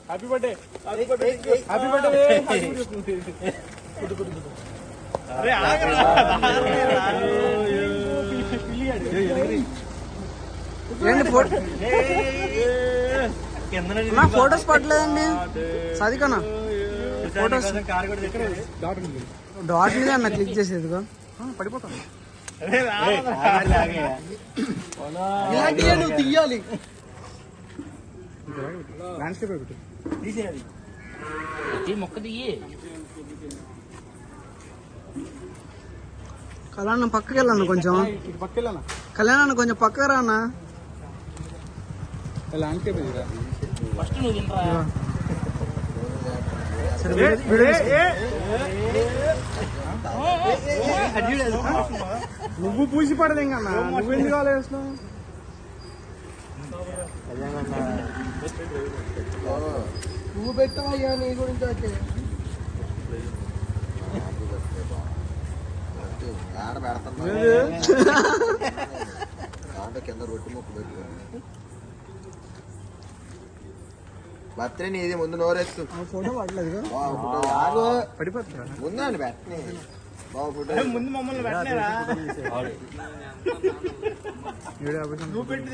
happy birthday happy birthday photos పట్టలేదండి సాదికన్నా photos dot మీద అన్న క్లిక్ చేసేది పడిపోతాను నువ్వు తీయాలి కళ్యాణ్ పక్కకి వెళ్ళాను కొంచెం కళ్యాణ్ కొంచెం పక్కకు రా అన్న నువ్వు పూసి పడదు ఇంకన్నా నువ్వు ఎందుకు ఆలోచిస్తున్నావు నువ్వు పెట్టవయ్యా నీ గురించి అయితే కింద రొట్టి ముక్కు పెట్టుకోండి బర్త్డే నీది ముందు నోరెత్తు ఫోటో పడలేదు ముందండి పెట్టని ముందు మమ్మల్ని పెట్టలేరా నువ్వు పెట్టి